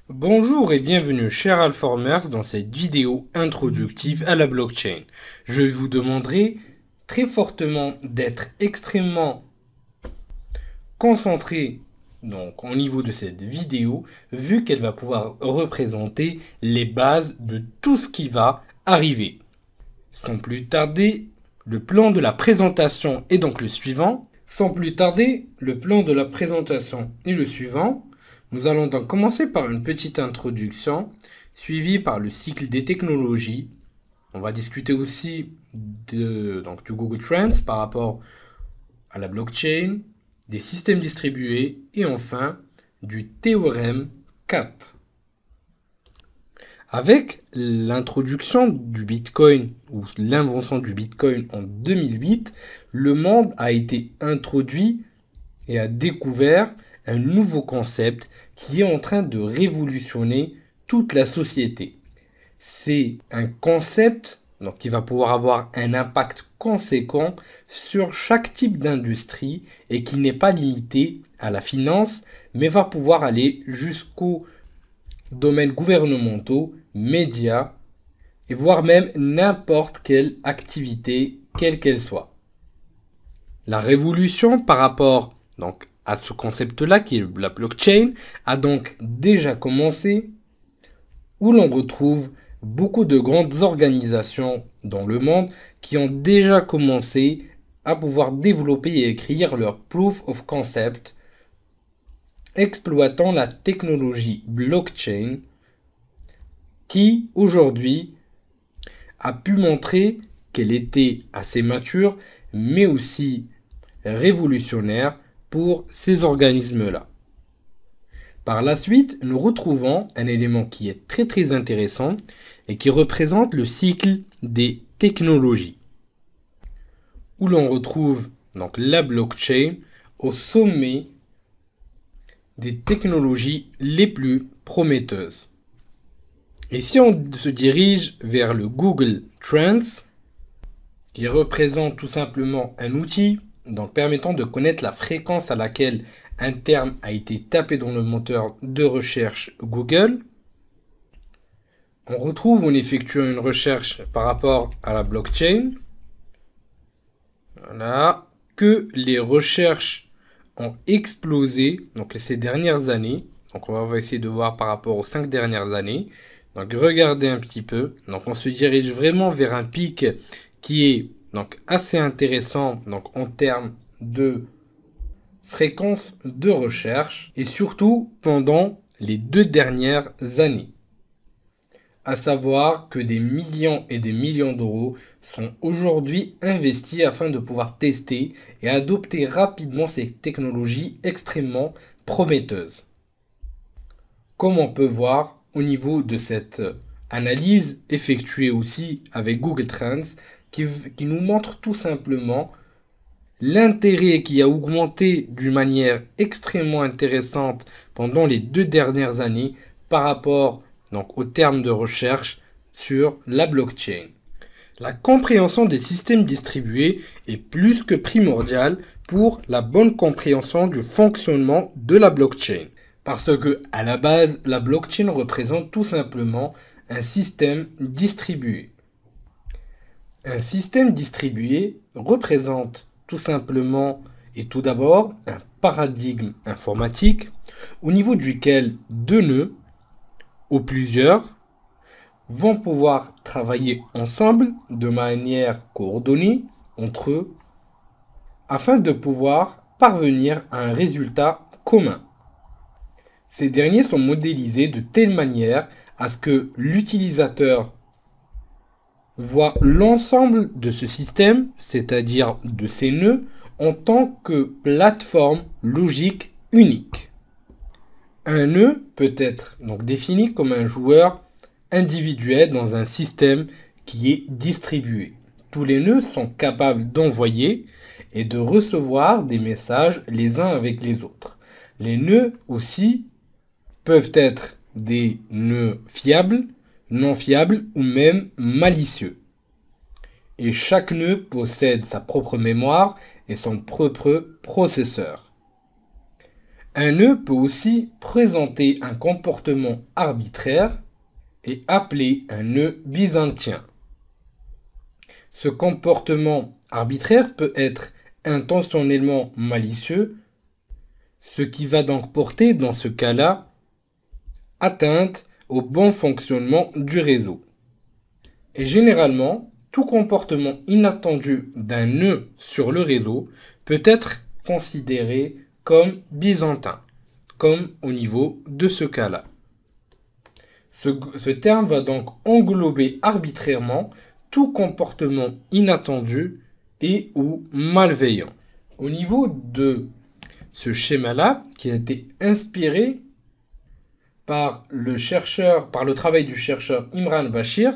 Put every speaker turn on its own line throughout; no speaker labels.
Bonjour et bienvenue chers Alformers dans cette vidéo introductive à la blockchain. Je vous demanderai très fortement d'être extrêmement concentré donc au niveau de cette vidéo vu qu'elle va pouvoir représenter les bases de tout ce qui va arriver. Sans plus tarder, le plan de la présentation est donc le suivant. Sans plus tarder, le plan de la présentation est le suivant. Nous allons donc commencer par une petite introduction, suivie par le cycle des technologies. On va discuter aussi du Google Trends par rapport à la blockchain, des systèmes distribués et enfin du théorème CAP. Avec l'introduction du Bitcoin ou l'invention du Bitcoin en 2008, le monde a été introduit et a découvert un nouveau concept qui est en train de révolutionner toute la société. C'est un concept donc, qui va pouvoir avoir un impact conséquent sur chaque type d'industrie et qui n'est pas limité à la finance, mais va pouvoir aller jusqu'aux domaines gouvernementaux, médias, et voire même n'importe quelle activité, quelle qu'elle soit. La révolution par rapport donc, à ce concept-là, qui est la blockchain, a donc déjà commencé, où l'on retrouve beaucoup de grandes organisations dans le monde qui ont déjà commencé à pouvoir développer et écrire leur proof of concept exploitant la technologie blockchain qui aujourd'hui a pu montrer qu'elle était assez mature mais aussi révolutionnaire pour ces organismes-là. Par la suite, nous retrouvons un élément qui est très très intéressant et qui représente le cycle des technologies, où l'on retrouve donc la blockchain au sommet des technologies les plus prometteuses. Et si on se dirige vers le Google Trends, qui représente tout simplement un outil donc permettant de connaître la fréquence à laquelle un terme a été tapé dans le moteur de recherche Google. On retrouve en effectuant une recherche par rapport à la blockchain, voilà, que les recherches ont explosé donc ces dernières années. Donc on va essayer de voir par rapport aux 5 dernières années. Donc regardez un petit peu. Donc on se dirige vraiment vers un pic qui est donc assez intéressant donc en termes de fréquence de recherche et surtout pendant les 2 dernières années. À savoir que des millions et des millions d'euros sont aujourd'hui investis afin de pouvoir tester et adopter rapidement ces technologies extrêmement prometteuses. Comme on peut voir au niveau de cette analyse effectuée aussi avec Google Trends qui nous montre tout simplement l'intérêt qui a augmenté d'une manière extrêmement intéressante pendant les 2 dernières années par rapport donc, aux termes de recherche sur la blockchain. La compréhension des systèmes distribués est plus que primordiale pour la bonne compréhension du fonctionnement de la blockchain. Parce que, à la base, la blockchain représente tout simplement un système distribué. Un système distribué représente tout simplement et tout d'abord un paradigme informatique au niveau duquel deux nœuds ou plusieurs vont pouvoir travailler ensemble de manière coordonnée entre eux afin de pouvoir parvenir à un résultat commun. Ces derniers sont modélisés de telle manière à ce que l'utilisateur voit l'ensemble de ce système, c'est-à-dire de ces nœuds, en tant que plateforme logique unique. Un nœud peut être donc défini comme un joueur individuel dans un système qui est distribué. Tous les nœuds sont capables d'envoyer et de recevoir des messages les uns avec les autres. Les nœuds aussi peuvent être des nœuds fiables, non fiables ou même malicieux. Et chaque nœud possède sa propre mémoire et son propre processeur. Un nœud peut aussi présenter un comportement arbitraire et appelé un nœud byzantien. Ce comportement arbitraire peut être intentionnellement malicieux, ce qui va donc porter dans ce cas-là atteinte au bon fonctionnement du réseau. Et généralement, tout comportement inattendu d'un nœud sur le réseau peut être considéré comme byzantin, comme au niveau de ce cas-là. Ce terme va donc englober arbitrairement tout comportement inattendu et ou malveillant. Au niveau de ce schéma-là, qui a été inspiré par le travail du chercheur Imran Bashir,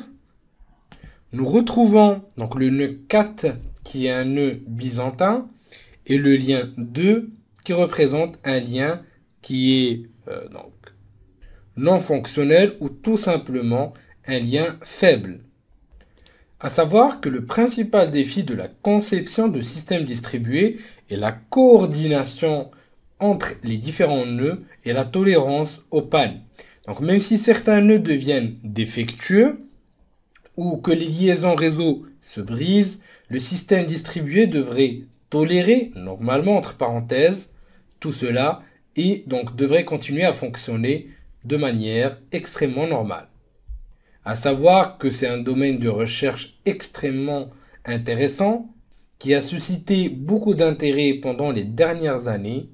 nous retrouvons donc le nœud 4 qui est un nœud byzantin et le lien 2 qui représente un lien qui est donc non fonctionnel ou tout simplement un lien faible. À savoir que le principal défi de la conception de systèmes distribués est la coordination entre les différents nœuds et la tolérance aux pannes. Donc même si certains nœuds deviennent défectueux ou que les liaisons réseau se brisent, le système distribué devrait tolérer, normalement entre parenthèses, tout cela et donc devrait continuer à fonctionner de manière extrêmement normale. À savoir que c'est un domaine de recherche extrêmement intéressant qui a suscité beaucoup d'intérêt pendant les dernières années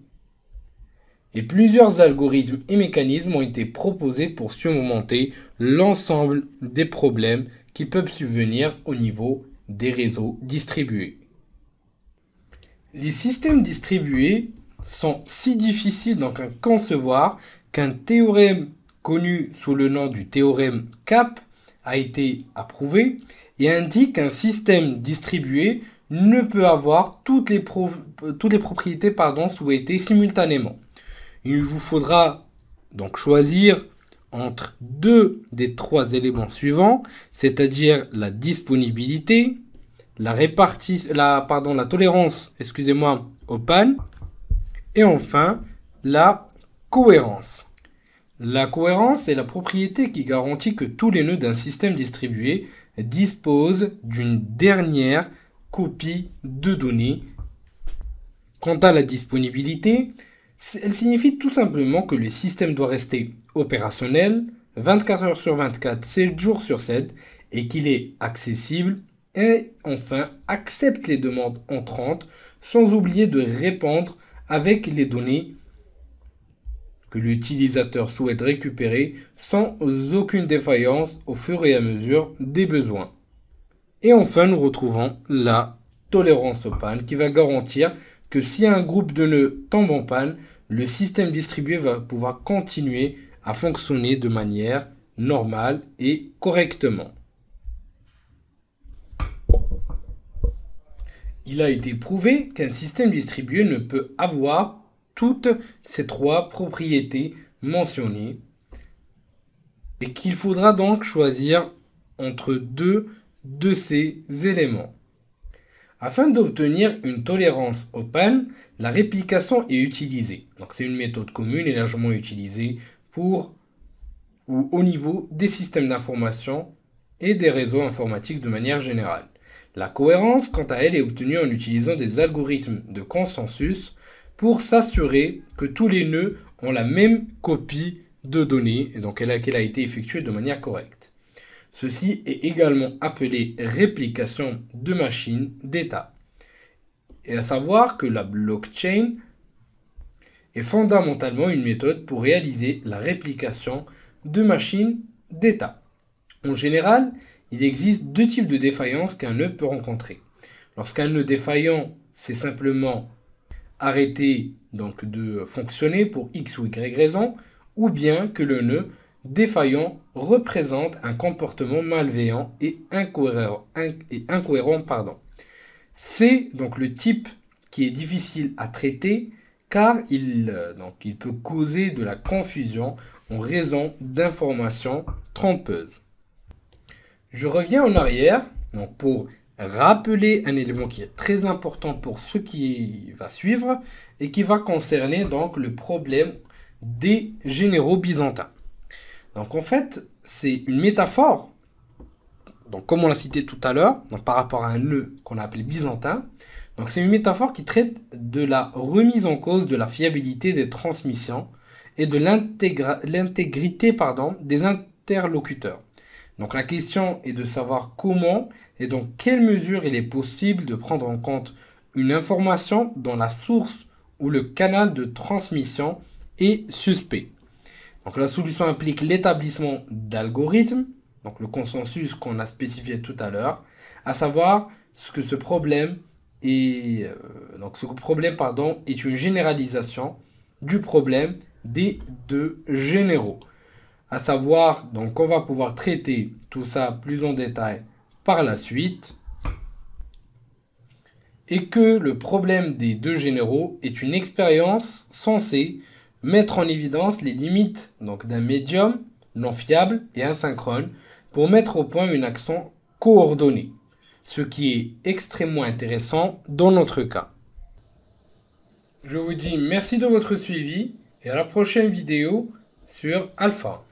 et plusieurs algorithmes et mécanismes ont été proposés pour surmonter l'ensemble des problèmes qui peuvent subvenir au niveau des réseaux distribués. Les systèmes distribués sont si difficiles donc à concevoir qu'un théorème connu sous le nom du théorème CAP a été approuvé et indique qu'un système distribué ne peut avoir toutes les propriétés souhaitées simultanément. Il vous faudra donc choisir entre deux des trois éléments suivants, c'est-à-dire la disponibilité, la tolérance, aux pannes, et enfin la cohérence. La cohérence est la propriété qui garantit que tous les nœuds d'un système distribué disposent d'une dernière copie de données. Quant à la disponibilité, elle signifie tout simplement que le système doit rester opérationnel 24 heures sur 24, 7 jours sur 7 et qu'il est accessible et enfin accepte les demandes entrantes sans oublier de répondre avec les données que l'utilisateur souhaite récupérer sans aucune défaillance au fur et à mesure des besoins. Et enfin, nous retrouvons la tolérance aux pannes qui va garantir que si un groupe de nœuds tombe en panne, le système distribué va pouvoir continuer à fonctionner de manière normale et correctement. Il a été prouvé qu'un système distribué ne peut avoir toutes ces trois propriétés mentionnées et qu'il faudra donc choisir entre deux de ces éléments. Afin d'obtenir une tolérance aux pannes, la réplication est utilisée. Donc c'est une méthode commune et largement utilisée au niveau des systèmes d'information et des réseaux informatiques de manière générale. La cohérence, quant à elle, est obtenue en utilisant des algorithmes de consensus pour s'assurer que tous les nœuds ont la même copie de données et donc qu'elle a été effectuée de manière correcte. Ceci est également appelé réplication de machines d'état. Et à savoir que la blockchain est fondamentalement une méthode pour réaliser la réplication de machines d'état. En général, il existe deux types de défaillances qu'un nœud peut rencontrer. Lorsqu'un nœud défaillant s'est simplement arrêté donc de fonctionner pour X ou Y raison, ou bien que le nœud défaillant représente un comportement malveillant et incohérent. C'est donc le type qui est difficile à traiter car il peut causer de la confusion en raison d'informations trompeuses. Je reviens en arrière pour rappeler un élément qui est très important pour ce qui va suivre et qui va concerner donc le problème des généraux byzantins. Donc en fait, c'est une métaphore, donc comme on l'a cité tout à l'heure, donc par rapport à un nœud qu'on a appelé byzantin. Donc c'est une métaphore qui traite de la remise en cause de la fiabilité des transmissions et de l'intégrité des interlocuteurs. Donc la question est de savoir comment et dans quelle mesure il est possible de prendre en compte une information dont la source ou le canal de transmission est suspect. Donc la solution implique l'établissement d'algorithmes, donc le consensus qu'on a spécifié tout à l'heure, à savoir ce que ce problème est, est une généralisation du problème des deux généraux. À savoir, donc on va pouvoir traiter tout ça plus en détail par la suite. Et que le problème des deux généraux est une expérience censée mettre en évidence les limites d'un médium non fiable et asynchrone pour mettre au point une action coordonnée, ce qui est extrêmement intéressant dans notre cas. Je vous dis merci de votre suivi et à la prochaine vidéo sur Alpha.